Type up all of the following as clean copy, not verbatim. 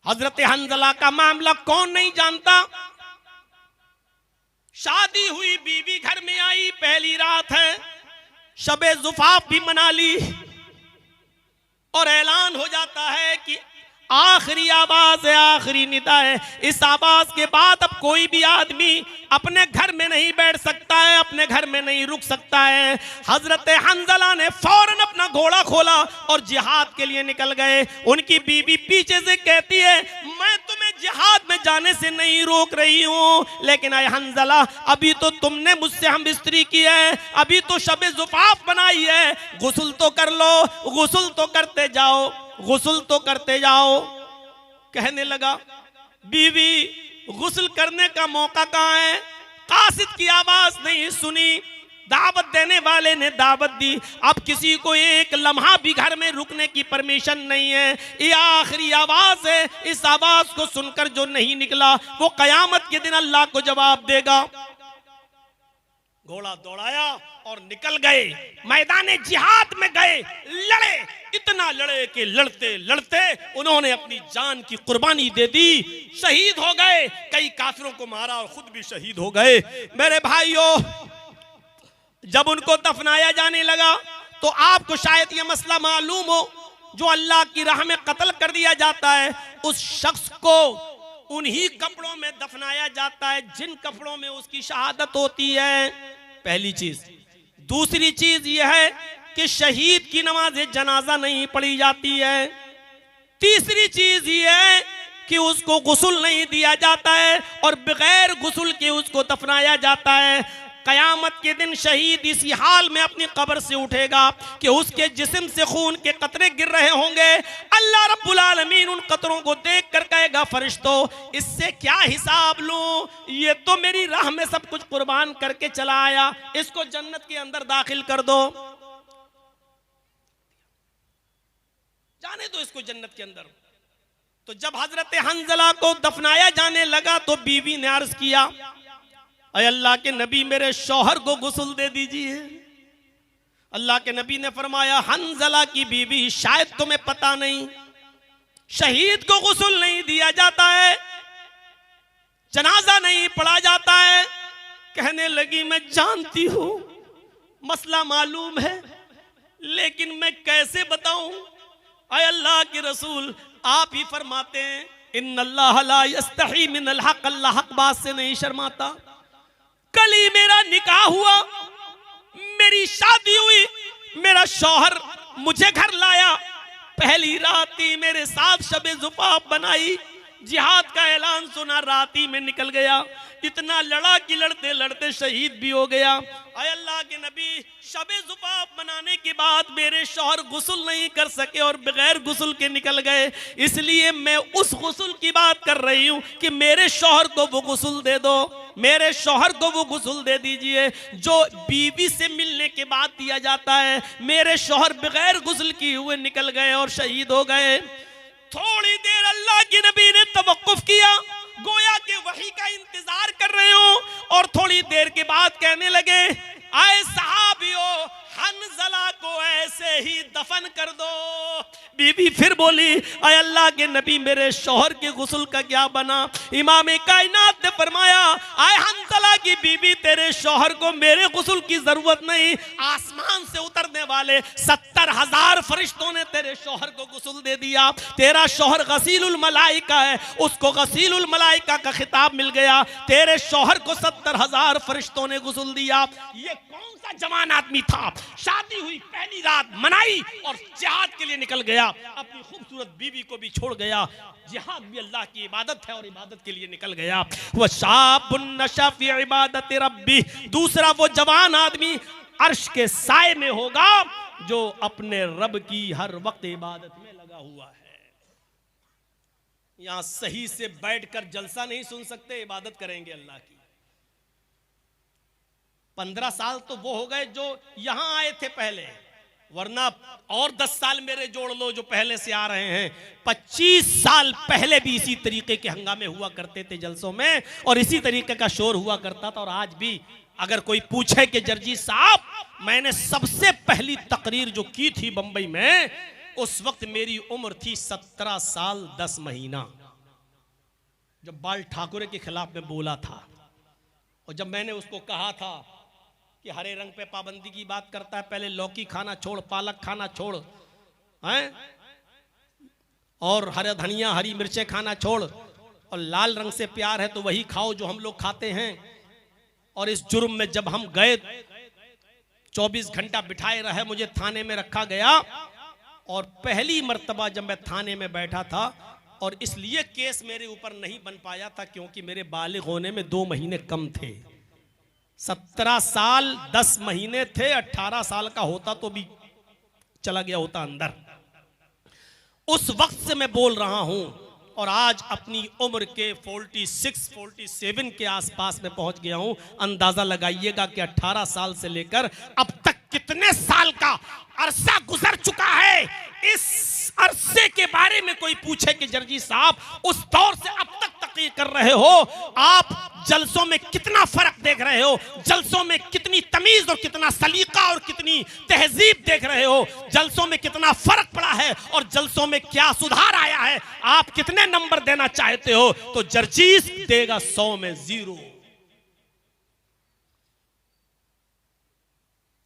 हजरत हंजला का मामला कौन नहीं जानता। शादी हुई, बीवी घर में आई, पहली रात है, शबे जुफाफ भी मना ली और ऐलान हो जाता है कि आखिरी आवाज है, आखिरी निदा है। इस आवाज के बाद अब कोई भी आदमी अपने घर में नहीं बैठ सकता है, अपने घर में नहीं रुक सकता है। हजरत हंजला ने फौरन अपना घोड़ा खोला और जिहाद के लिए निकल गए। उनकी बीवी पीछे से कहती है, मैं तुम्हें जिहाद में जाने से नहीं रोक रही हूं, लेकिन आए हंजला, अभी तो तुमने मुझसे हम बिस्तरी की है, अभी तो शबे जुफाफ बनाई है, गुस्ल तो कर लो, गुस्ल तो करते जाओ, गुस्ल तो करते जाओ। कहने लगा, बीवी गुस्ल करने का मौका कहाँ है? कासिद की आवाज नहीं सुनी, दावत देने वाले ने दावत दी, अब किसी को एक लम्हा भी घर में रुकने की परमिशन नहीं है। ये आखिरी आवाज है, इस आवाज को सुनकर जो नहीं निकला वो कयामत के दिन अल्लाह को जवाब देगा। घोड़ा दौड़ाया और निकल गए, मैदाने जिहाद में गए, लड़े, इतना लड़े कि लड़ते लड़ते उन्होंने अपनी जान की कुर्बानी दे दी, शहीद हो गए, कई काफिरों को मारा और खुद भी शहीद हो गए। मेरे भाइयों, जब उनको दफनाया जाने लगा तो आपको शायद ये मसला मालूम हो, जो अल्लाह की राह में कत्ल कर दिया जाता है उस शख्स को उन्हीं कपड़ों में दफनाया जाता है जिन कपड़ों में उसकी शहादत होती है, पहली चीज। दूसरी चीज यह है कि शहीद की नमाज जनाजा नहीं पढ़ी जाती है। तीसरी चीज यह है कि उसको गुस्ल नहीं दिया जाता है और बगैर गुस्ल के उसको दफनाया जाता है। कयामत के दिन शहीद इसी हाल में अपनी कब्र से उठेगा कि उसके जिस्म से खून के कतरे गिर रहे होंगे। अल्लाह रब्बुल आलमीन उन कतरों को देख कर कहेगा, फरिश्तों, इससे क्या हिसाब लूं? ये तो मेरी राह में सब कुछ कुर्बान करके चला आया, इसको जन्नत के अंदर दाखिल कर दो, जाने दो इसको जन्नत के अंदर। तो जब हजरत हंजला को दफनाया जाने लगा तो बीवी ने अर्ज किया, अय अल्लाह के नबी, मेरे शौहर को गुस्ल दे दीजिए। अल्लाह के नबी ने फरमाया, हंजला की बीवी, शायद तुम्हें पता नहीं, शहीद को गुस्ल नहीं दिया जाता है, जनाजा नहीं पढ़ा जाता है। कहने लगी, मैं जानती हूं, मसला मालूम है, लेकिन मैं कैसे बताऊं? अय अल्लाह के रसूल, आप ही फरमाते हैं, इन्नल्लाह ला यस्तही मिनल हक, अल्लाह हक बात से नहीं शर्माता। कल ही मेरा निकाह हुआ, मेरी शादी हुई, मेरा शौहर मुझे घर लाया, पहली रात ही मेरे साथ शबे जुफाफ बनाई, जिहाद का ऐलान सुना, रात ही में निकल गया, इतना लड़ा कि लड़ते लड़ते शहीद भी हो गया। अय अल्लाह के नबी, शबे जुफाफ बनाने के बाद मेरे शौहर गुस्ल नहीं कर सके और बगैर गुस्ल के निकल गए, इसलिए मैं उस गुस्ल की बात कर रही हूं कि मेरे शौहर को वो गुस्ल दे दो, मेरे शौहर को वो गुस्ल दे दीजिए जो बीवी से मिलने के बाद दिया जाता है। मेरे शौहर बगैर गुस्ल किए हुए निकल गए और शहीद हो गए। थोड़ी देर अल्लाह के नबी ने तवक्कुफ किया, गोया के वही का इंतजार कर रहे हो, और थोड़ी देर के बाद कहने लगे, आए सहाबियों, हंजला को ऐसे ही दफन कर दो। बीबी फिर बोली, अय अल्लाह के नबी, मेरे शौहर के गुस्ल का क्या बना? इमाम कायनात ने फरमाया, आए हंजला की बीबी, तेरे शौहर को मेरे गुस्ल की जरूरत नहीं, आसमान से उतरने वाले 70,000 फरिश्तों ने तेरे शौहर को गुस्ल दे दिया। तेरा शौहर गसीलुल मलाइका है, उसको गसीलुल मलाइका का खिताब मिल गया। तेरे शौहर को 70,000 फरिश्तों ने गुस्ल दिया। ये कौन सा जवान आदमी था? शादी हुई, पहली रात मनाई और जिहाद के लिए निकल गया, अपनी खूबसूरत बीवी को भी छोड़ गया। जिहाद भी अल्लाह की इबादत है और इबादत के लिए निकल गया। वह शाबुन नशा फी इबादत रब्बी, दूसरा वो जवान आदमी अर्श के साए में होगा जो अपने रब की हर वक्त इबादत में लगा हुआ है। यहां सही से बैठकर जलसा नहीं सुन सकते, इबादत करेंगे अल्लाह की। 15 साल तो वो हो गए जो यहां आए थे पहले, वरना और 10 साल मेरे जोड़ लो जो पहले से आ रहे हैं। 25 साल पहले भी इसी तरीके के हंगामे हुआ करते थे जलसों में, और इसी तरीके का शोर हुआ करता था। और आज भी अगर कोई पूछे कि जर्जी साहब, मैंने सबसे पहली तकरीर जो की थी बंबई में, उस वक्त मेरी उम्र थी 17 साल 10 महीना। जब बाल ठाकुरे के खिलाफ में बोला था, और जब मैंने उसको कहा था कि हरे रंग पे पाबंदी की बात करता है, पहले लौकी खाना छोड़, पालक खाना छोड़, हैं, और हरा धनिया हरी मिर्चें खाना छोड़, और लाल रंग से प्यार है तो वही खाओ जो हम लोग खाते हैं। और इस जुर्म में जब हम गए, 24 घंटा बिठाए रहे, मुझे थाने में रखा गया, और पहली मर्तबा जब मैं थाने में बैठा था, और इसलिए केस मेरे ऊपर नहीं बन पाया था क्योंकि मेरे बालिग होने में 2 महीने कम थे। 17 साल 10 महीने थे, 18 साल का होता तो भी चला गया होता अंदर। उस वक्त से मैं बोल रहा हूं, और आज अपनी उम्र के 46-47 के आसपास में पहुंच गया हूं। अंदाजा लगाइएगा कि 18 साल से लेकर अब तक कितने साल का अरसा गुजर चुका है। इस अरसे के बारे में कोई पूछे कि जर्जी साहब उस दौर से अब तक तक़रीर कर रहे हो, आप जलसों में कितना फर्क देख रहे हो, जलसों में कितनी तमीज और कितना सलीका और कितनी तहजीब देख रहे हो, जलसों में कितना फर्क पड़ा है और जलसों में क्या सुधार आया है, आप कितने नंबर देना चाहते हो? तो जर्जीस देगा 100 में 0।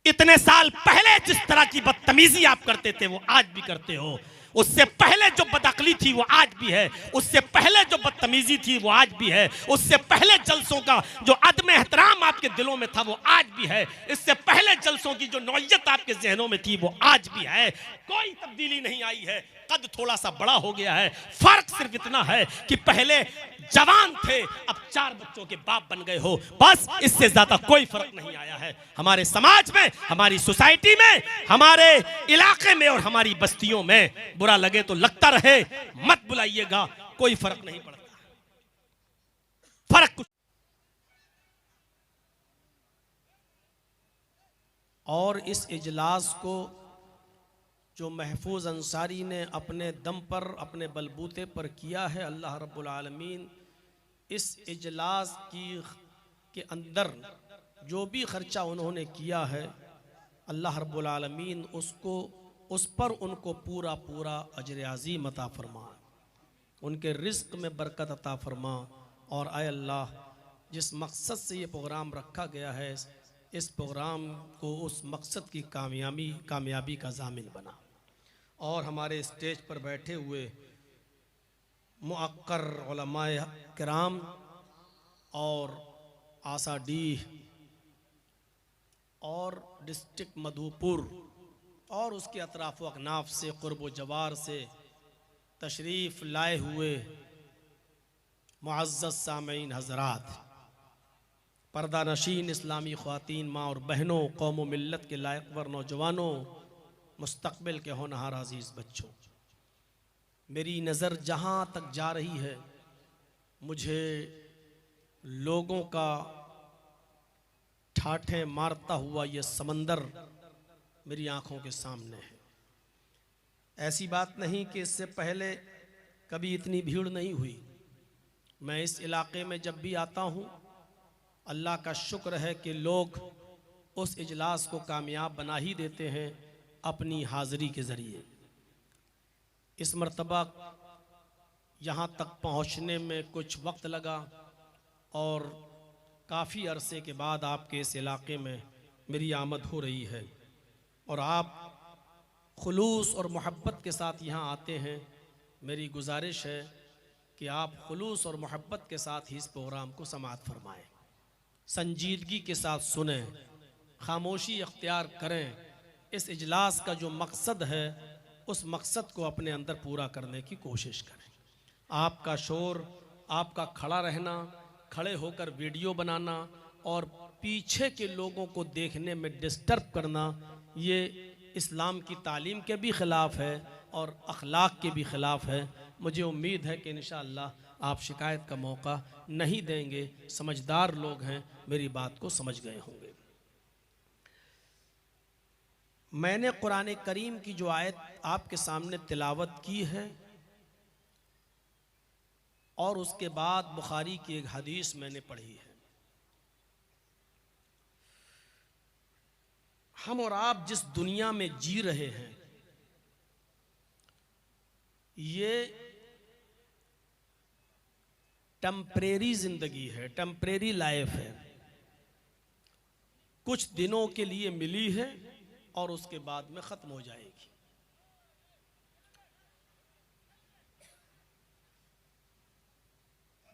इतने साल पहले जिस तरह की बदतमीजी आप करते थे वो आज भी करते हो। उससे पहले जो बदअक्ली थी वो आज भी है, उससे पहले जो बदतमीजी थी वो आज भी है, उससे पहले जलसों का जो अदम एहतराम आपके दिलों में था वो आज भी है, इससे पहले जलसों की जो नौयत आपके जहनों में थी वो आज भी है। कोई तब्दीली नहीं आई है, कद थोड़ा सा बड़ा हो गया है। फर्क सिर्फ इतना है कि पहले जवान थे, अब 4 बच्चों के बाप बन गए हो, बस इससे ज्यादा कोई फर्क नहीं आया है। हमारे समाज में, हमारी सोसाइटी में, हमारे इलाके में और हमारी बस्तियों में बुरा लगे तो लगता रहे, मत बुलाइएगा, कोई फर्क नहीं पड़ता। फर्क कुछ। और इस इजलास को जो महफूज अंसारी ने अपने दम पर, अपने बलबूते पर किया है, अल्लाह रब्बुल आलमीन इस इजलास के अंदर जो भी खर्चा उन्होंने किया है, अल्लाह रब्बुल आलमीन उस पर उनको पूरा पूरा अजर अज़ीम अता फरमा, उनके रिज़्क़ में बरकत अता फरमा। और आय अल्लाह, जिस मकसद से ये प्रोग्राम रखा गया है, इस प्रोग्राम को उस मकसद की कामयाबी का ज़ामिन बना। और हमारे स्टेज पर बैठे हुए मुअक्कर उलमाए किराम और आसाडीह और डिस्ट्रिक्ट मधुपुर और उसके अतराफ़ व अकनाफ से क़ुर्ब जवार से तशरीफ़ लाए हुए मुअज़्ज़ज़ सामीन हज़रात, पर्दा नशीन इस्लामी ख़वातीन, माँ और बहनों, कौम व मिल्लत के लायकवर नौजवानों, मुस्तक़बिल के होनहार अज़ीज़ बच्चों, मेरी नज़र जहाँ तक जा रही है, मुझे लोगों का ठाठे मारता हुआ ये समंदर मेरी आँखों के सामने है। ऐसी बात नहीं कि इससे पहले कभी इतनी भीड़ नहीं हुई। मैं इस इलाके में जब भी आता हूँ, अल्लाह का शुक्र है कि लोग उस इजलास को कामयाब बना ही देते हैं अपनी हाज़िरी के ज़रिए। इस मर्तबा यहाँ तक पहुँचने में कुछ वक्त लगा और काफ़ी अरसे के बाद आपके इस इलाके में मेरी आमद हो रही है, और आप खुलूस और मोहब्बत के साथ यहाँ आते हैं। मेरी गुजारिश है कि आप खुलूस और मोहब्बत के साथ ही इस प्रोग्राम को समाअत फरमाएँ, संजीदगी के साथ सुनें, खामोशी अख्तियार करें। इस इजलास का जो मकसद है, उस मकसद को अपने अंदर पूरा करने की कोशिश करें। आपका शोर, आपका खड़ा रहना, खड़े होकर वीडियो बनाना और पीछे के लोगों को देखने में डिस्टर्ब करना, ये इस्लाम की तालीम के भी ख़िलाफ़ है और अखलाक के भी ख़िलाफ़ है। मुझे उम्मीद है कि इंशाअल्लाह आप शिकायत का मौका नहीं देंगे। समझदार लोग हैं, मेरी बात को समझ गए होंगे। मैंने कुरान करीम की जो आयत आपके सामने तिलावत की है और उसके बाद बुखारी की एक हदीस मैंने पढ़ी है। हम और आप जिस दुनिया में जी रहे हैं, ये टेम्परेरी जिंदगी है, टेम्परेरी लाइफ है, कुछ दिनों के लिए मिली है और उसके बाद में खत्म हो जाएगी।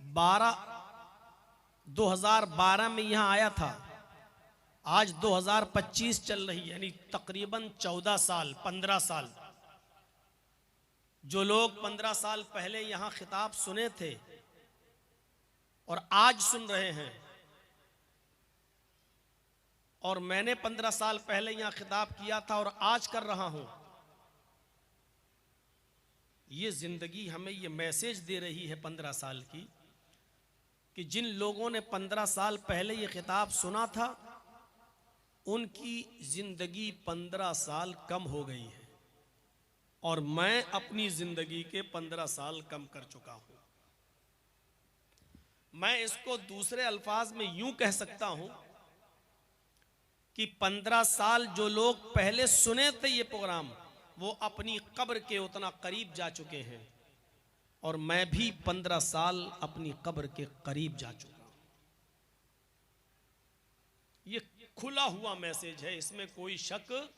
बारह 2012 में यहां आया था, आज 2025 चल रही, यानी तकरीबन 14 साल 15 साल। जो लोग 15 साल पहले यहां खिताब सुने थे और आज सुन रहे हैं, और मैंने 15 साल पहले यहां खिताब किया था और आज कर रहा हूं, ये जिंदगी हमें ये मैसेज दे रही है 15 साल की, कि जिन लोगों ने 15 साल पहले ये खिताब सुना था उनकी जिंदगी 15 साल कम हो गई है, और मैं अपनी जिंदगी के 15 साल कम कर चुका हूं। मैं इसको दूसरे अल्फाज में यूं कह सकता हूं कि 15 साल जो लोग पहले सुने थे ये प्रोग्राम, वो अपनी कब्र के उतना करीब जा चुके हैं, और मैं भी 15 साल अपनी कब्र के करीब जा चुका हूं। ये खुला हुआ मैसेज है, इसमें कोई शक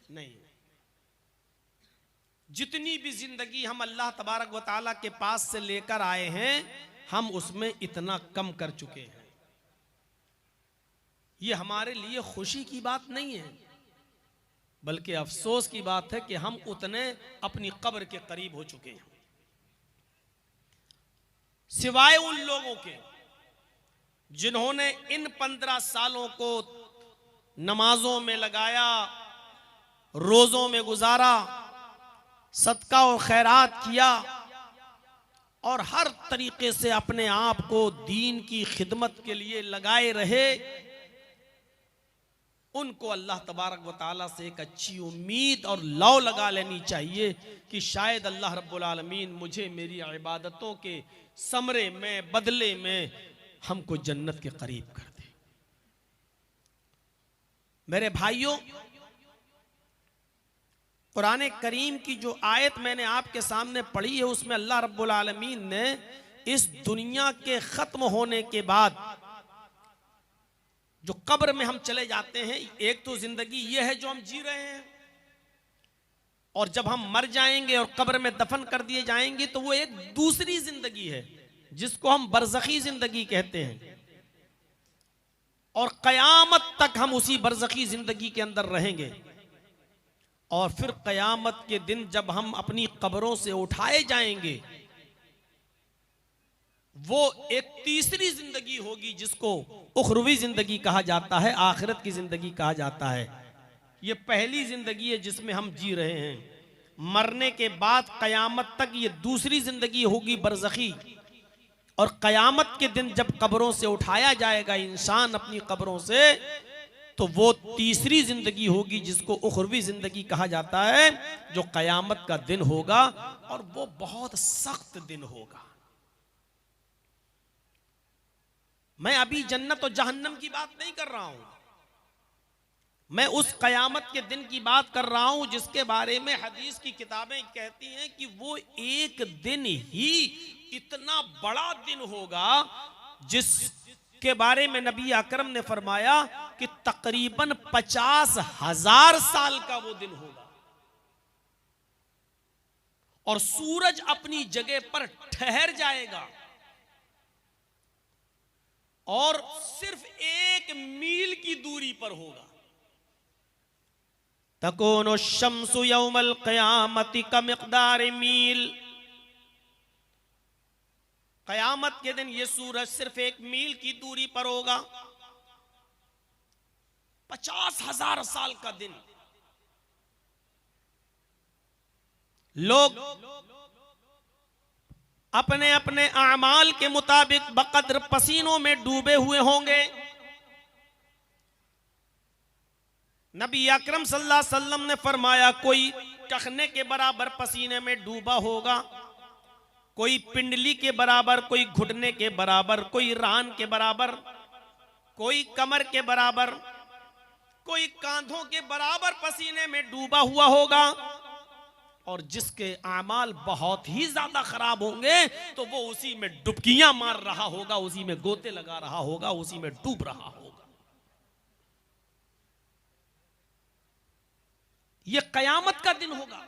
नहीं। जितनी भी जिंदगी हम अल्लाह तबारक व तआला के पास से लेकर आए हैं, हम उसमें इतना कम कर चुके हैं। ये हमारे लिए खुशी की बात नहीं है, बल्कि अफसोस की बात है कि हम उतने अपनी कब्र के करीब हो चुके हैं। सिवाय उन लोगों के जिन्होंने इन 15 सालों को नमाजों में लगाया, रोजों में गुजारा, सदका और खैरात किया, और हर तरीके से अपने आप को दीन की खिदमत के लिए लगाए रहे, उनको अल्लाह तबारक व तआला से एक अच्छी उम्मीद और लौ लगा लेनी चाहिए कि शायद अल्लाह रब्बुल आलमीन मुझे मेरी इबादतों के समरे में, बदले में हमको जन्नत के करीब कर दे। मेरे भाइयों, कुरान करीम की जो आयत मैंने आपके सामने पढ़ी है, उसमें अल्लाह रब्बुल आलमीन ने इस दुनिया के खत्म होने के बाद जो कब्र में हम चले जाते हैं, एक तो जिंदगी ये है जो हम जी रहे हैं, और जब हम मर जाएंगे और कब्र में दफन कर दिए जाएंगे तो वो एक दूसरी जिंदगी है जिसको हम बरज़खी जिंदगी कहते हैं, और कयामत तक हम उसी बरज़खी जिंदगी के अंदर रहेंगे। और फिर कयामत के दिन जब हम अपनी कब्रों से उठाए जाएंगे, वो एक तीसरी जिंदगी होगी जिसको उखरवी जिंदगी कहा जाता है, आखिरत की जिंदगी कहा जाता है। ये पहली जिंदगी है जिसमें हम जी रहे हैं। मरने के बाद कयामत तक ये दूसरी जिंदगी होगी, बरज़खी, और कयामत के दिन जब कब्रों से उठाया जाएगा इंसान अपनी कब्रों से, तो वो तीसरी जिंदगी होगी जिसको उखरवी जिंदगी कहा जाता है, जो कयामत का दिन होगा, और वो बहुत सख्त दिन होगा। मैं अभी जन्नत और जहन्नम की बात नहीं कर रहा हूं, मैं उस कयामत के दिन की बात कर रहा हूं जिसके बारे में हदीस की किताबें कहती हैं कि वो एक दिन ही इतना बड़ा दिन होगा जिसके बारे में नबी अकरम ने फरमाया कि तकरीबन 50,000 साल का वो दिन होगा, और सूरज अपनी जगह पर ठहर जाएगा, और सिर्फ 1 मील की दूरी पर होगा। तकूनु शम्सु यौमल क़यामति कमिक़दार मील, कयामत के दिन ये सूरज सिर्फ 1 मील की दूरी पर होगा। 50,000 साल का दिन। लोग अपने अपने आमाल के मुताबिक बकद्र पसीनों में डूबे हुए होंगे। नबी अकरम सल्लल्लाहु अलैहि वसल्लम ने फरमाया, कोई टखने के बराबर पसीने में डूबा होगा, कोई पिंडली के बराबर, कोई घुटने के बराबर, कोई रान के बराबर, कोई कमर के बराबर, कोई कांधों के बराबर पसीने में डूबा हुआ होगा। और जिसके आमाल बहुत ही ज्यादा खराब होंगे तो वो उसी में डुबकियां मार रहा होगा, उसी में गोते लगा रहा होगा, उसी में डूब रहा होगा। ये कयामत का दिन होगा,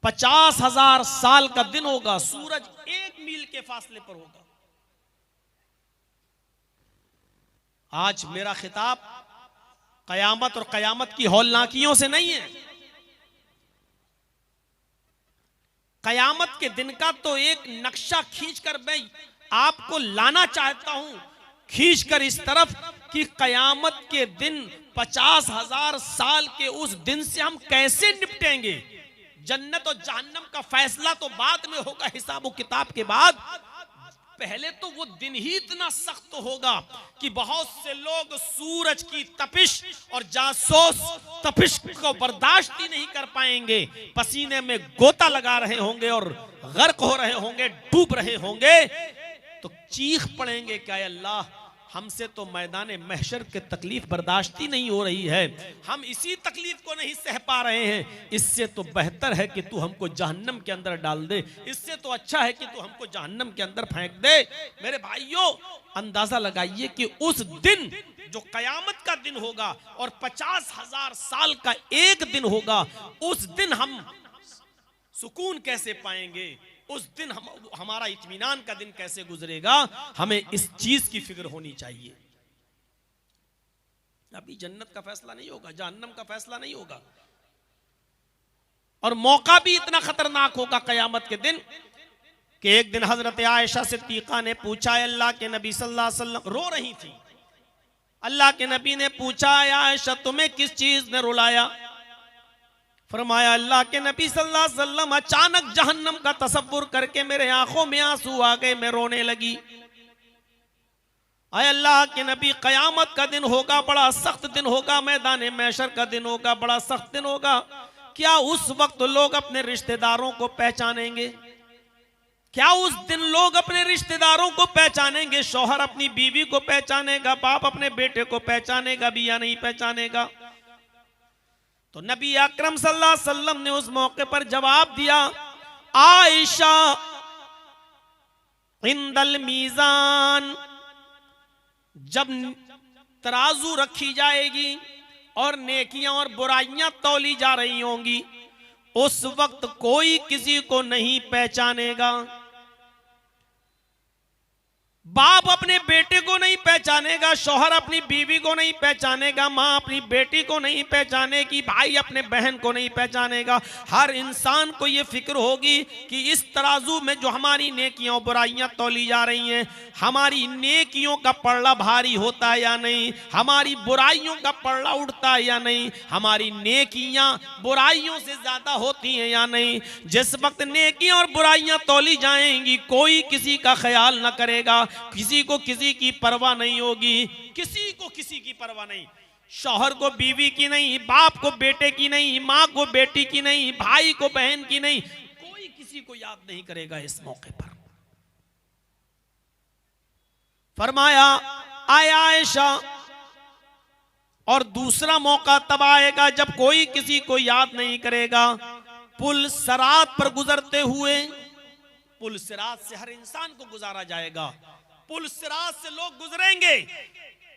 50,000 साल का दिन होगा, सूरज 1 मील के फासले पर होगा। आज मेरा खिताब कयामत और कयामत की हौलनाकियों से नहीं है। कयामत के दिन का तो एक नक्शा खींचकर मैं आपको लाना चाहता हूं, खींचकर इस तरफ कि कयामत के दिन 50,000 साल के उस दिन से हम कैसे निपटेंगे। जन्नत और जहन्नम का फैसला तो बाद में होगा, हिसाब और किताब के बाद। पहले तो वो दिन ही इतना सख्त होगा कि बहुत से लोग सूरज की तपिश और जासूस तपिश को बर्दाश्त ही नहीं कर पाएंगे, पसीने में गोता लगा रहे होंगे और गर्क हो रहे होंगे, डूब रहे होंगे, तो चीख पड़ेंगे क्या अल्लाह, हमसे तो मैदान महशर के तकलीफ बर्दाश्त ही नहीं हो रही है, हम इसी तकलीफ को नहीं सह पा रहे हैं। इससे तो बेहतर है कि तू हमको जहन्नम के अंदर डाल दे, इससे तो अच्छा है कि तू हमको जहन्नम के अंदर फेंक दे। मेरे भाइयों, अंदाजा लगाइए कि उस दिन जो कयामत का दिन होगा और 50,000 साल का एक दिन होगा, उस दिन हम सुकून कैसे पाएंगे, उस दिन हमारा इत्मीनान का दिन कैसे गुजरेगा, हमें इस चीज की फिक्र होनी चाहिए। अभी जन्नत का फैसला नहीं होगा, जहन्नम का फैसला नहीं होगा, और मौका भी इतना खतरनाक होगा कयामत के दिन कि एक दिन हजरत आयशा सिद्दीका ने पूछा, अल्लाह के नबी सल्लल्लाहु अलैहि वसल्लम रो रही थी, अल्लाह के नबी ने पूछा, आयशा तुम्हें किस चीज ने रुलाया? फरमाया, अल्लाह के नबी सल्लल्लाहु अलैहि वसल्लम अचानक जहन्नम का तसव्वुर करके मेरे आंखों में आंसू आ गए, मैं रोने लगी। अय अल्लाह के नबी, कयामत का दिन होगा, बड़ा सख्त दिन होगा, मैदान महशर का दिन होगा, बड़ा सख्त दिन होगा। क्या उस वक्त लोग अपने रिश्तेदारों को पहचानेंगे? क्या उस दिन लोग अपने रिश्तेदारों को पहचानेंगे? शौहर अपनी बीवी को पहचानेगा, बाप अपने बेटे को पहचानेगा भी या नहीं पहचानेगा? तो नबी अकरम सल्लल्लाहु अलैहि वसल्लम ने उस मौके पर जवाब दिया, आयशा इंदल मीजान, जब तराजू रखी जाएगी और नेकियां और बुराइयां तौली जा रही होंगी, उस वक्त कोई किसी को नहीं पहचानेगा। बाप अपने बेटे को नहीं पहचानेगा, शौहर अपनी बीवी को नहीं पहचानेगा, माँ अपनी बेटी को नहीं पहचानेगी, भाई अपने बहन को नहीं पहचानेगा। हर इंसान को ये फिक्र होगी कि इस तराजू में जो हमारी नेकियां और बुराइयां तौली जा रही हैं, हमारी नेकियों का पलड़ा भारी होता है या नहीं, हमारी बुराइयों का पलड़ा उठता है या नहीं, हमारी नेकियां बुराइयों से ज्यादा होती हैं या नहीं। जिस वक्त नेकियां और बुराइयां तौली जाएंगी, कोई किसी का ख्याल न करेगा, किसी को किसी की परवाह नहीं होगी, किसी को किसी की परवाह नहीं, शौहर को बीवी की नहीं, बाप को बेटे की नहीं, माँ को बेटी की नहीं, भाई को बहन की नहीं, कोई किसी को याद नहीं करेगा इस मौके पर। फरमाया, आया आयशा, और दूसरा मौका तब आएगा जब कोई किसी को याद नहीं करेगा। पुल सिरात पर गुजरते हुए, पुल सिरात से हर इंसान को गुजारा जाएगा, पुल सिरात से लोग गुजरेंगे,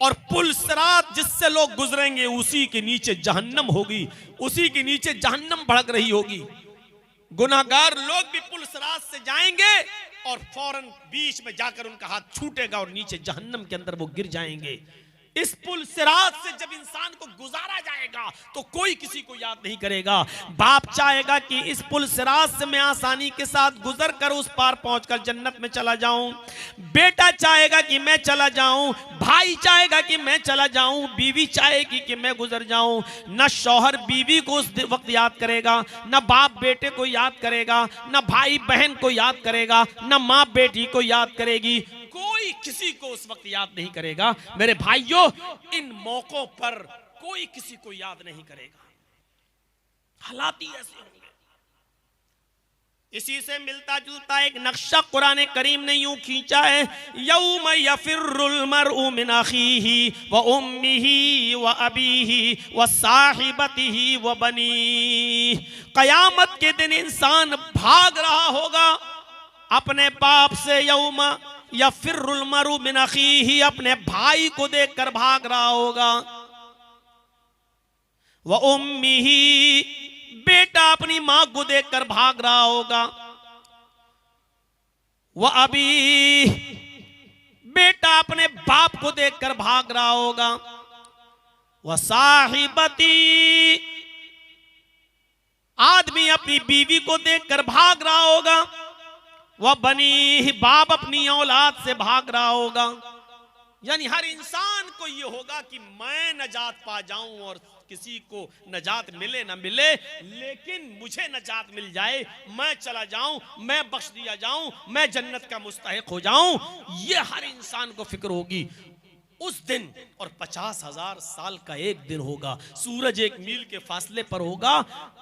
और पुल सिरात जिससे लोग गुजरेंगे उसी के नीचे जहन्नम होगी, उसी के नीचे जहन्नम भड़क रही होगी। गुनाहगार लोग भी पुल सिरात से जाएंगे और फौरन बीच में जाकर उनका हाथ छूटेगा और नीचे जहन्नम के अंदर वो गिर जाएंगे। इस पुल सिरात से जब इंसान को गुजारा जाएगा तो कोई किसी को याद नहीं करेगा। बाप चाहेगा कि इस पुल सिरात से मैं आसानी के साथ गुजर कर उस पार पहुंचकर जन्नत में चला जाऊं, बेटा चाहेगा कि मैं चला जाऊं, भाई चाहेगा कि मैं चला जाऊं, बीवी चाहेगी कि मैं गुजर जाऊं। न शौहर बीवी को उस वक्त याद करेगा, न बाप बेटे को याद करेगा, न भाई बहन को याद करेगा, न माँ बेटी को याद करेगी, कोई किसी को उस वक्त याद नहीं करेगा। मेरे भाइयों, इन मौकों पर कोई किसी को याद नहीं करेगा, हालात ही ऐसे होंगे। इसी से मिलता जुलता एक नक्शा कुरान करीम ने यूं खींचा है, यौम यफिर्रुल मरउ मिन अखीही व उम्मिही व अबीही व साहिबतिही व बनीह। कयामत के दिन इंसान भाग रहा होगा अपने बाप से। यौम यफिर्रुल मरउ मिन अखीही, अपने भाई को देखकर भाग रहा होगा। व उम्मिही, बेटा अपनी मां को देखकर भाग रहा होगा। वह अभी, बेटा अपने बाप को देखकर भाग रहा होगा। वह साहिबती, आदमी अपनी बीवी को देखकर भाग रहा होगा। वह बनी, बाप अपनी औलाद से भाग रहा होगा। यानी हर इंसान को यह होगा कि मैं नजात पा जाऊं और किसी को नजात मिले ना मिले, लेकिन मुझे नजात मिल जाए, मैं चला जाऊं, मैं बख्श दिया जाऊं, मैं जन्नत का मुस्तहिक हो जाऊं। ये हर इंसान को फिक्र होगी उस दिन। और 50,000 साल का एक दिन होगा, सूरज 1 मील के फासले पर होगा।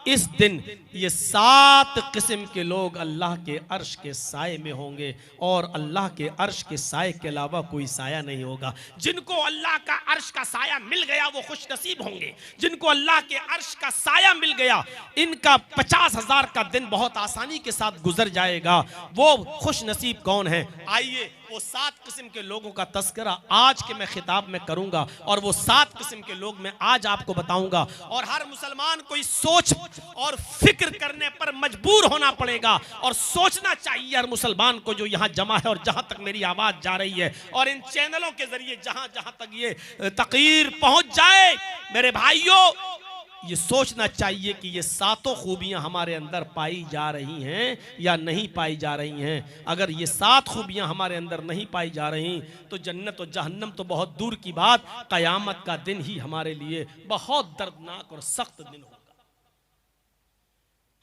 इस दिन ये 7 किस्म के लोग अल्लाह के अर्श के साए में होंगे, और अल्लाह के अर्श के साए के अलावा कोई साया नहीं होगा। जिनको अल्लाह का अर्श का साया मिल गया वो खुश नसीब होंगे। जिनको अल्लाह के अर्श का साया मिल गया, इनका 50,000 का दिन बहुत आसानी के साथ गुजर जाएगा। वो खुश नसीब कौन है? आइए वो 7 किस्म के लोगों का तस्करा आज के मैं खिताब में करूंगा, और वो 7 किस्म के लोग मैं आज आपको बताऊंगा। और हर मुसलमान को इस सोच और फिक्र करने पर मजबूर होना पड़ेगा, और सोचना चाहिए हर मुसलमान को जो यहाँ जमा है, और जहां तक मेरी आवाज जा रही है, और इन चैनलों के जरिए जहां जहां तक ये तकरीर पहुंच जाए, मेरे भाइयों, ये सोचना चाहिए कि ये 7 खूबियां हमारे अंदर पाई जा रही हैं या नहीं पाई जा रही हैं। अगर ये 7 खूबियां हमारे अंदर नहीं पाई जा रही तो जन्नत और जहन्नम तो बहुत दूर की बात, कयामत का दिन ही हमारे लिए बहुत दर्दनाक और सख्त दिन होगा।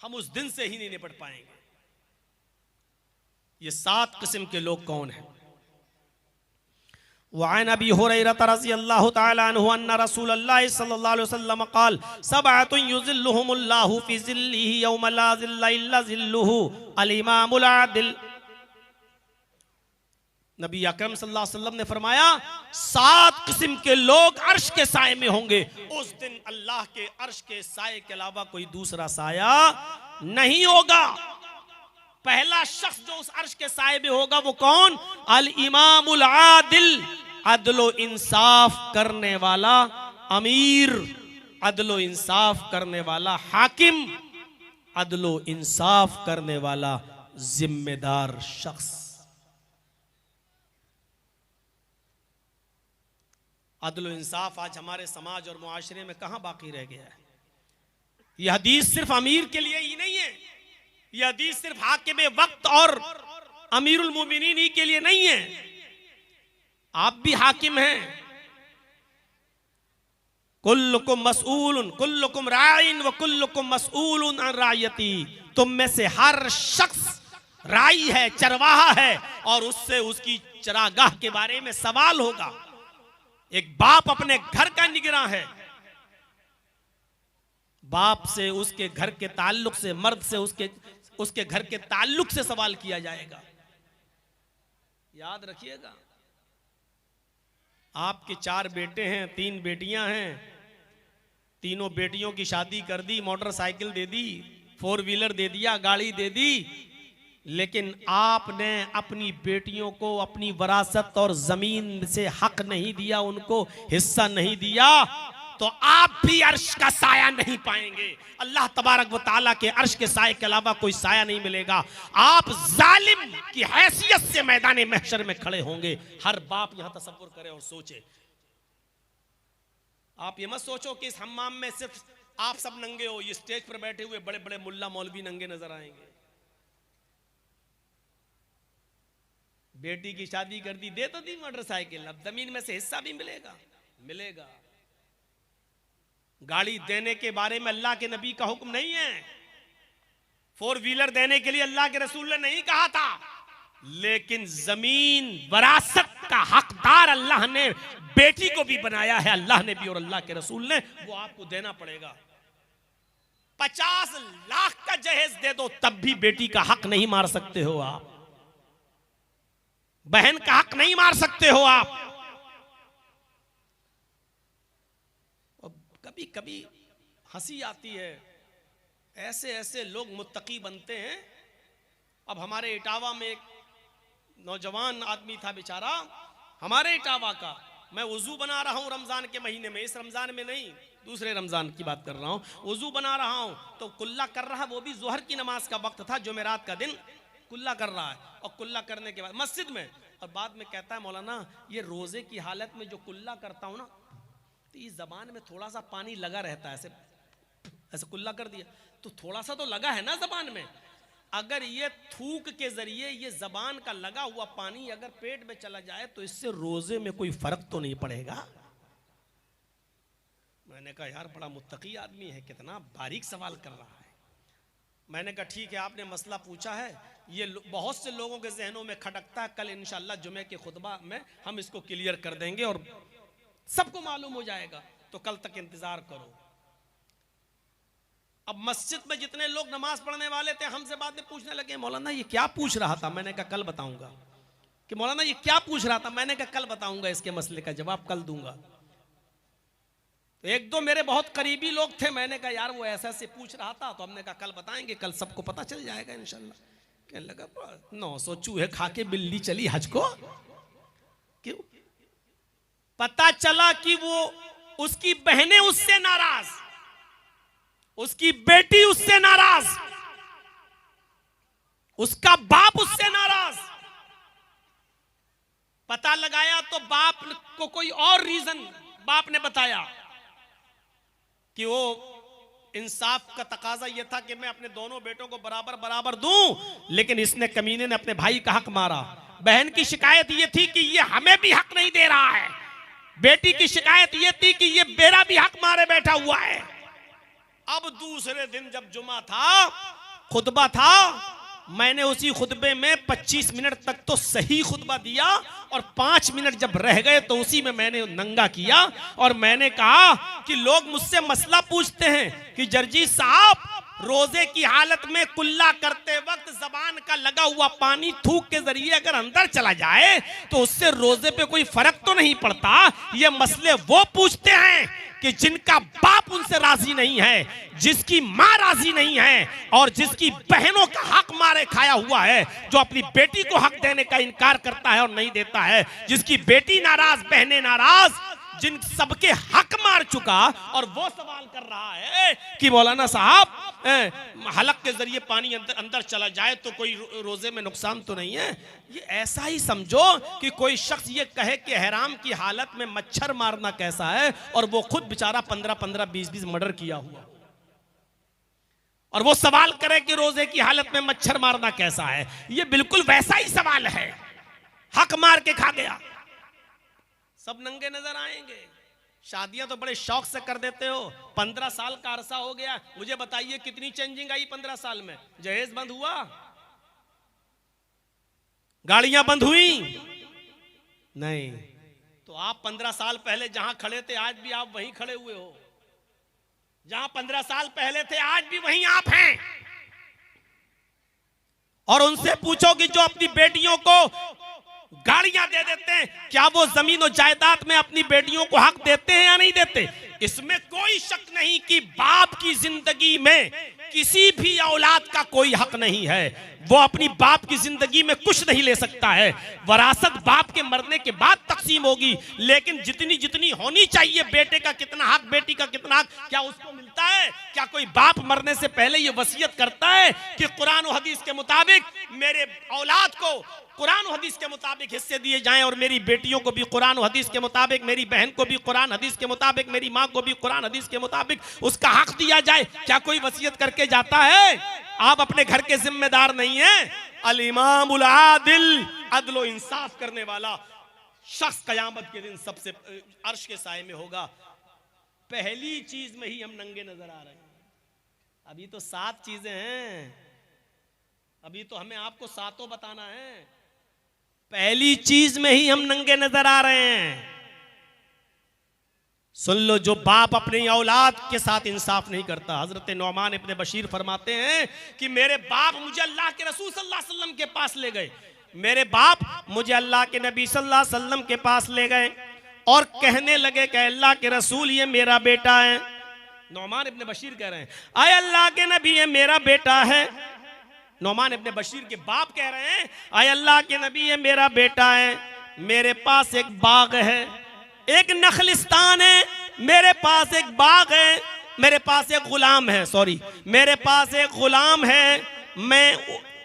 हम उस दिन से ही नहीं निपट पाएंगे। ये 7 किस्म के लोग कौन हैं? वअन अबी हुरैरा रज़ियल्लाहु तआला अन्हु अन्ना रसूलल्लाह सल्लल्लाहु अलैहि वसल्लम क़ाल सबअतुन युज़िल्लुहुमुल्लाहु फ़ी ज़िल्लिही यौम ला ज़िल्ला इल्ला ज़िल्लुहु अल इमामुल आदिल। नबी अकरम सल्लल्लाहु अलैहि वसल्लम ने फरमाया 7 किस्म के लोग अर्श के साए में होंगे। उस दिन अल्लाह के अर्श के साए के अलावा कोई दूसरा साया नहीं होगा। पहला शख्स जो उस अर्श के साए में होगा वो कौन? अल इमामुल आदिल, अदलो इंसाफ करने वाला अमीर, अदलो इंसाफ करने वाला हाकिम, अदलो इंसाफ करने वाला जिम्मेदार शख्स। अदलो इंसाफ आज हमारे समाज और मुआशरे में कहां बाकी रह गया है? यह हदीस सिर्फ अमीर के लिए ही नहीं है, यह हदीस सिर्फ हाकिम वक्त और अमीरुल मोमिनीन ही के लिए नहीं है। आप भी हाकिम हैं। कुल्लुकुम मसऊलुन, कुल्लुकुम राइन व कुल्लुकुम मसऊलुन अन रायती। तुम में से हर शख्स राई है, चरवाहा है, और उससे उसकी चरागाह के बारे में सवाल होगा। एक बाप अपने घर का निगरां है, बाप से उसके घर के ताल्लुक से, मर्द से उसके घर के ताल्लुक से सवाल किया जाएगा। याद रखिएगा, आपके 4 बेटे हैं, 3 बेटियां हैं, तीनों बेटियों की शादी कर दी, मोटरसाइकिल दे दी, 4 व्हीलर दे दिया, गाड़ी दे दी, लेकिन आपने अपनी बेटियों को अपनी वरासत और जमीन से हक नहीं दिया, उनको हिस्सा नहीं दिया, तो आप भी अर्श का साया नहीं पाएंगे। अल्लाह तबारक व तआला के अर्श के साए के अलावा कोई साया नहीं मिलेगा। आप जालिम की हैसियत से मैदान महशर में खड़े होंगे। हर बाप यहां तसव्वुर करे और सोचे। आप ये मत सोचो कि इस हम्माम में सिर्फ आप सब नंगे हो, ये स्टेज पर बैठे हुए बड़े बड़े मुल्ला मौलवी नंगे नजर आएंगे। बेटी की शादी कर दी, दे तो दी मोटरसाइकिल, अब जमीन में से हिस्सा भी मिलेगा, मिलेगा। गाड़ी देने के बारे में अल्लाह के नबी का हुक्म नहीं है, 4 व्हीलर देने के लिए अल्लाह के रसूल ने नहीं कहा था, लेकिन जमीन वरासत का हकदार अल्लाह ने बेटी को भी बनाया है, अल्लाह ने भी और अल्लाह के रसूल ने, वो आपको देना पड़ेगा। 50 लाख का जहेज दे दो तब भी बेटी का हक नहीं मार सकते हो आप, बहन का हक नहीं मार सकते हो आप। कभी कभी हंसी आती है, ऐसे ऐसे लोग मुत्तकी बनते हैं। अब हमारे इटावा में एक नौजवान आदमी था बेचारा, हमारे इटावा का, मैं वुजू बना रहा हूं रमजान के महीने में, इस रमजान में नहीं, दूसरे रमजान की बात कर रहा हूं, वुजू बना रहा हूं तो कुल्ला कर रहा, वो भी जोहर की नमाज का वक्त था, जुमेरात का दिन, कुल्ला कर रहा है। और कुल्ला करने के बाद मस्जिद में, और बाद में कहता है मौलाना ये रोजे की हालत में जो कुल्ला करता हूं ना, तो इस जबान में थोड़ा सा पानी लगा रहता है, ऐसे ऐसे कुल्ला कर दिया तो थोड़ा सा तो लगा है ना जबान में, अगर ये थूक के जरिए ये जबान का लगा हुआ पानी अगर पेट में चला जाए तो इससे रोजे में कोई फर्क तो नहीं पड़ेगा। मैंने कहा यार बड़ा मुत्तकी आदमी है, कितना बारीक सवाल कर रहा है। मैंने कहा ठीक है आपने मसला पूछा है, ये बहुत से लोगों के जहनों में खटकता है, कल इंशाल्लाह जुमे के खुतबा में हम इसको क्लियर कर देंगे और सबको मालूम हो जाएगा, तो कल तक इंतजार करो। अब मस्जिद में जितने लोग नमाज पढ़ने वाले थे हमसे बाद में पूछने लगे मौलाना ये क्या पूछ रहा था, मैंने कहा कल बताऊंगा। कि मौलाना ये क्या पूछ रहा था, मैंने कहा कल बताऊंगा, इसके मसले का जवाब कल दूंगा। तो एक दो मेरे बहुत करीबी लोग थे, मैंने कहा यार वो ऐसा से पूछ रहा था, तो हमने कहा कल बताएंगे, कल सबको पता चल जाएगा इंशाल्लाह। कहने लगा 900 चूहे खा के बिल्ली चली हज को, क्यों? पता चला कि वो उसकी बहनें उससे नाराज, उसकी बेटी उससे नाराज, उसका बाप उससे नाराज। पता लगाया तो बाप को कोई और रीजन बाप ने बताया कि वो इंसाफ का तकाजा यह था कि मैं अपने दोनों बेटों को बराबर बराबर दूं, लेकिन इसने कमीने ने अपने भाई का हक मारा। बहन की शिकायत यह थी कि ये हमें भी हक नहीं दे रहा है, बेटी की शिकायत यह थी कि ये मेरा भी हक मारे बैठा हुआ है। अब दूसरे दिन जब जुमा था, खुतबा था, मैंने उसी खुतबे में 25 मिनट तक तो सही खुतबा दिया और 5 मिनट जब रह गए तो उसी में मैंने नंगा किया और मैंने कहा कि लोग मुझसे मसला पूछते हैं कि जर्जी साहब रोजे की हालत में कुल्ला करते वक्त जबान का लगा हुआ पानी थूक के जरिए अगर अंदर चला जाए तो उससे रोजे पे कोई फर्क तो नहीं पड़ता। ये मसले वो पूछते हैं कि जिनका बाप उनसे राजी नहीं है, जिसकी माँ राजी नहीं है और जिसकी बहनों का हक मारे खाया हुआ है, जो अपनी बेटी को हक देने का इनकार करता है और नहीं देता है, जिसकी बेटी नाराज, बहनें नाराज, जिन सबके हक मार चुका, और वो सवाल कर रहा है कि मौलाना साहब हलक के जरिए पानी अंदर चला जाए तो कोई रोजे में नुकसान तो नहीं है। ये ऐसा ही समझो कि कोई शख्स ये कहे कि हराम की हालत में मच्छर मारना कैसा है और वो खुद बेचारा 15-15, 20-20 मर्डर किया हुआ, और वो सवाल करे कि रोजे की हालत में मच्छर मारना कैसा है। ये बिल्कुल वैसा ही सवाल है, हक मार के खा गया। सब नंगे नजर आएंगे। शादियां तो बड़े शौक से कर देते हो, 15 साल का अरसा हो गया, मुझे बताइए कितनी चेंजिंग आई 15 साल में? जहेज बंद हुआ, गाड़ियां बंद हुई नहीं, तो आप 15 साल पहले जहां खड़े थे आज भी आप वहीं खड़े हुए हो, जहां 15 साल पहले थे आज भी वहीं आप हैं। और उनसे पूछो कि जो अपनी बेटियों को गाड़ियां दे देते हैं, क्या वो जमीन और जायदाद में अपनी बेटियों को हक देते हैं या नहीं देते? इसमें कोई शक नहीं कि बाप की जिंदगी में किसी भी औलाद का कोई हक नहीं है, वो अपनी बाप की जिंदगी में कुछ नहीं ले सकता है। वरासत बाप के मरने के बाद तकसीम होगी, लेकिन जितनी जितनी होनी चाहिए, बेटे का कितना हक, बेटी का कितना हक, क्या उसको मिलता है? क्या कोई बाप मरने से पहले ये वसीयत करता है कि कुरान और हदीस के मुताबिक मेरे औलाद को कुरान और हदीस के मुताबिक हिस्से दिए जाएं और मेरी बेटियों को भी कुरान और हदीस के मुताबिक, मेरी बहन को भी कुरान हदीस के मुताबिक, मेरी माँ को भी कुरान हदीस के मुताबिक उसका हक दिया जाए? क्या कोई वसीयत करके जाता है? आप अपने घर के जिम्मेदार नहीं हैं। अल इमामुल आदिल, अदल इंसाफ करने वाला शख्स कयामत के दिन सबसे अर्श के साए में होगा। पहली चीज में ही हम नंगे नजर आ रहे हैं। अभी तो 7 चीजें हैं, अभी तो हमें आपको 7 बताना है। पहली चीज में ही हम नंगे नजर आ रहे हैं। सुन लो, जो बाप अपनी औलाद के साथ इंसाफ नहीं करता। हजरत नौमान इब्ने बशीर फरमाते हैं कि मेरे बाप मुझे अल्लाह के रसूल सल्लल्लाहु अलैहि वसल्लम के पास ले गए। मेरे बाप मुझे अल्लाह के नबी सल्लल्लाहु अलैहि वसल्लम के पास ले गए और कहने लगे कि अल्लाह के रसूल ये मेरा बेटा है। नौमान इब्ने बशीर कह रहे हैं, आए अल्लाह के नबी ये मेरा बेटा है। नौमान इब्ने बशीर के बाप कह रहे हैं, आए अल्लाह के नबी ये मेरा बेटा है। मेरे पास एक बाग है, एक नखलिस्तान है, मेरे पास एक बाग है, मेरे पास एक गुलाम है, सॉरी मेरे पास एक गुलाम है। मैं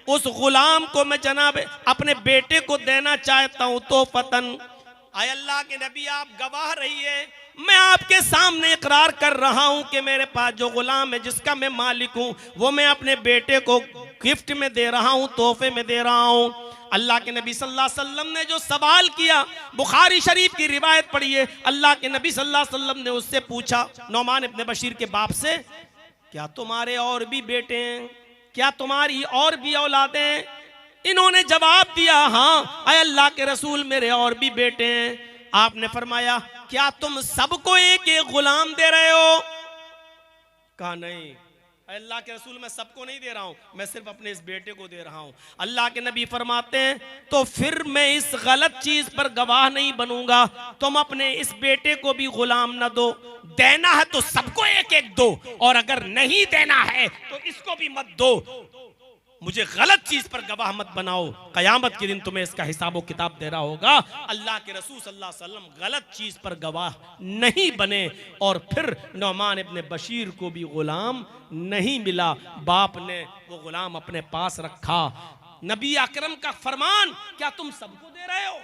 उस गुलाम को मैं जनाब अपने बेटे को देना चाहता हूं। तो फतन, आए अल्लाह के नबी आप गवाह रहिए, मैं आपके सामने इकरार कर रहा हूं कि मेरे पास जो गुलाम है जिसका मैं मालिक हूं वो मैं अपने बेटे को गिफ्ट में दे रहा हूं, तोहफे में दे रहा हूं। अल्लाह के नबी सल्लल्लाहु अलैहि वसल्लम ने जो सवाल किया, बुखारी शरीफ की रिवायत पढ़िए, अल्लाह के नबी सल्लल्लाहु अलैहि वसल्लम ने उससे पूछा, नौमान इब्ने बशीर के बाप से, क्या तुम्हारे और भी बेटे हैं, क्या तुम्हारी और भी औलादें? इन्होंने जवाब दिया, हाँ अय अल्लाह के रसूल मेरे और भी बेटे हैं। आपने फरमाया, क्या तुम सबको एक एक गुलाम दे रहे हो? कहा नहीं अल्लाह के रसूल, मैं सबको नहीं दे रहा हूं, मैं सिर्फ अपने इस बेटे को दे रहा हूं। अल्लाह के नबी फरमाते हैं, तो फिर मैं इस गलत चीज पर गवाह नहीं बनूंगा। तुम अपने इस बेटे को भी गुलाम न दो, देना है तो सबको एक एक दो, और अगर नहीं देना है तो इसको भी मत दो। मुझे गलत चीज पर गवाह मत बनाओ, कयामत के दिन तुम्हें इसका हिसाब किताब देना होगा। अल्लाह के रसूल सल्लल्लाहु अलैहि वसल्लम गलत चीज पर गवाह नहीं बने, और फिर नौमान इब्ने बशीर को भी गुलाम नहीं मिला। बाप ने वो गुलाम अपने पास रखा। नबी अकरम का फरमान, क्या तुम सबको दे रहे हो?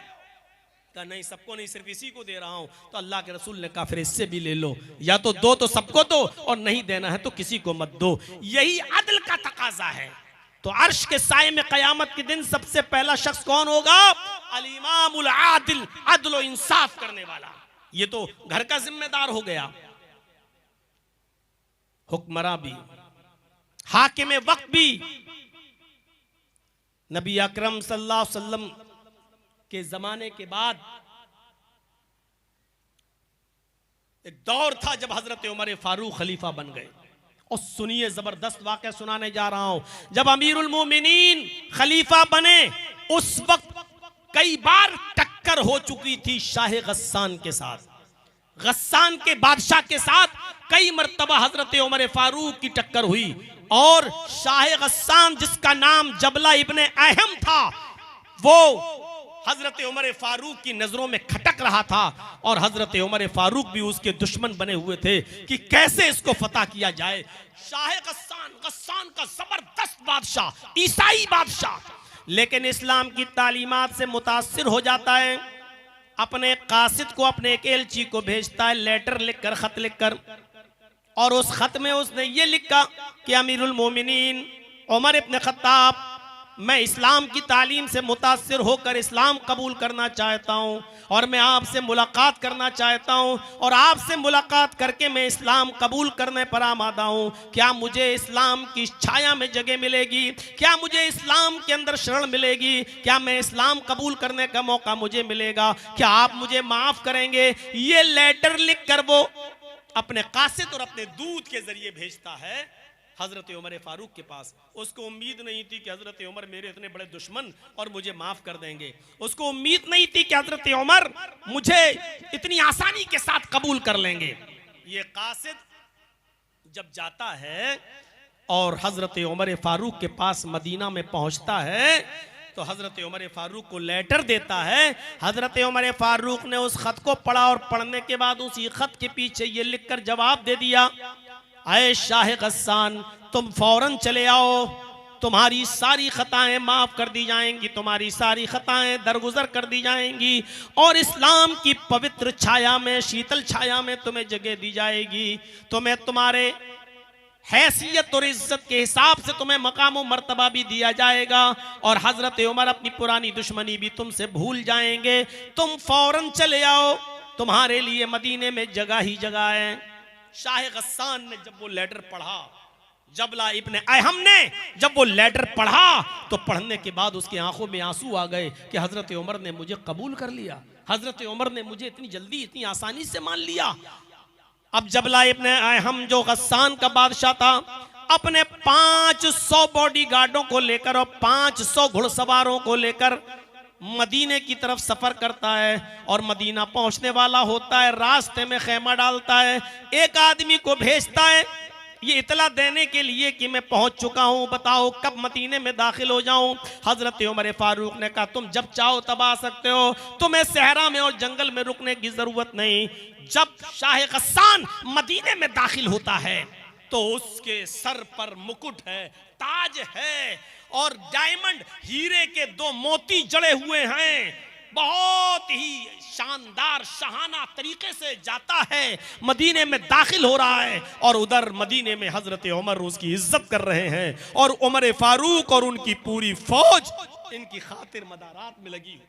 कहा नहीं, सबको नहीं, सिर्फ इसी को दे रहा हूं। तो अल्लाह के रसूल ने कहा फिर इससे भी ले लो, या तो दो तो सबको दो, और नहीं देना है तो किसी को मत दो। यही अदल का तकाजा है। तो अर्श के साए में कयामत के दिन सबसे पहला शख्स कौन होगा? अल इमामुल आदिल, अदल और इंसाफ करने वाला। ये तो घर का जिम्मेदार हो गया, हुक्मरां भी, हाकिम वक्त भी। नबी अकरम सल्लल्लाहु अलैहि वसल्लम के जमाने के बाद एक दौर था जब हजरत उमर फारूक खलीफा बन गए। और सुनिए, जबरदस्त वाक़या सुनाने जा रहा हूं। जब अमीरुल मोमिनीन खलीफा बने, उस वक्त कई बार टक्कर हो चुकी थी शाह गस्सान के साथ। गस्सान के बादशाह के साथ कई मर्तबा हजरत उमर फारूक की टक्कर हुई, और शाह गस्सान जिसका नाम जबला इब्ने अहम था, वो हजरत उमर फारूक की नजरों में खटक रहा था, और हजरत उमर फारूक भी उसके दुश्मन बने हुए थे कि कैसे इसको फतह किया जाए। शाह गस्सान का जबरदस्त बादशाह, ईसाई बादशाह, लेकिन इस्लाम की तालीमात से मुतासिर हो जाता है। अपने कासिद को, अपने एक एलची को भेजता है, लेटर लिखकर, खत लिखकर, और उस खत में उसने ये लिखा कि अमीरुल मोमिनीन उमर इब्न खत्ताब, मैं इस्लाम की तालीम से मुतासिर होकर इस्लाम कबूल करना चाहता हूँ, और मैं आपसे मुलाकात करना चाहता हूँ, और आपसे मुलाकात करके मैं इस्लाम कबूल करने पर आमादा हूँ। क्या मुझे इस्लाम की छाया में जगह मिलेगी? क्या मुझे इस्लाम के अंदर शरण मिलेगी? क्या मैं इस्लाम कबूल करने का मौका मुझे मिलेगा? क्या आप मुझे माफ़ करेंगे? ये लेटर लिख कर वो अपने कासिद और अपने दूत के जरिए भेजता है हजरत उमर फारूक के पास। उसको उम्मीद नहीं थी कि हजरत उमर मेरे इतने बड़े दुश्मन और मुझे माफ कर देंगे। उसको उम्मीद नहीं थी कि हजरत उमर मुझे इतनी आसानी के साथ कबूल कर लेंगे। ये कासिद जब जाता है और हजरत उमर फारूक के पास मदीना में पहुंचता है, तो हजरत उमर फारूक को लेटर देता है। हजरत उमर फारूक ने उस खत को पढ़ा, और पढ़ने के बाद उसी खत के पीछे ये लिखकर जवाब दे दिया, आए शाह गस्सान, तुम फौरन चले आओ, तुम्हारी सारी खताएं माफ कर दी जाएंगी, तुम्हारी सारी खताएं दरगुजर कर दी जाएंगी, और इस्लाम की पवित्र छाया में, शीतल छाया में तुम्हें जगह दी जाएगी। तुम्हें तुम्हारे हैसियत और इज्जत के हिसाब से तुम्हें मकाम और मर्तबा भी दिया जाएगा, और हजरत उमर अपनी पुरानी दुश्मनी भी तुमसे भूल जाएंगे। तुम फौरन चले आओ, तुम्हारे लिए मदीने में जगह ही जगह है। शाह गस्सान ने जब वो लेटर पढ़ा, जबला इब्ने अहम ने जब वो लेटर पढ़ा, तो पढ़ने के बाद उसकी आंखों में आंसू आ गए कि हजरत उमर ने मुझे कबूल कर लिया, हजरत उमर ने मुझे इतनी जल्दी, इतनी आसानी से मान लिया। अब जबला इब्ने अहम जो गस्सान का बादशाह था, अपने 500 बॉडीगार्डों को लेकर और 500 घुड़सवारों को लेकर मदीने की तरफ सफर करता है और मदीना पहुंचने वाला होता है। रास्ते में खेमा डालता है, एक आदमी को भेजता है ये इतला देने के लिए कि मैं पहुंच चुका हूं, बताओ कब मदीने में दाखिल हो जाऊं। हजरत उमर फारूक ने कहा तुम जब चाहो तब आ सकते हो, तुम्हें सहरा में और जंगल में रुकने की जरूरत नहीं। जब शाह गस्सान मदीने में दाखिल होता है तो उसके सर पर मुकुट है, ताज है और डायमंड हीरे के 2 मोती जड़े हुए हैं। बहुत ही शानदार शाहाना तरीके से जाता है, मदीने में दाखिल हो रहा है और उधर मदीने में हजरत उमर उसकी इज्जत कर रहे हैं और उमर फारूक और उनकी पूरी फौज इनकी खातिर मदारात में लगी।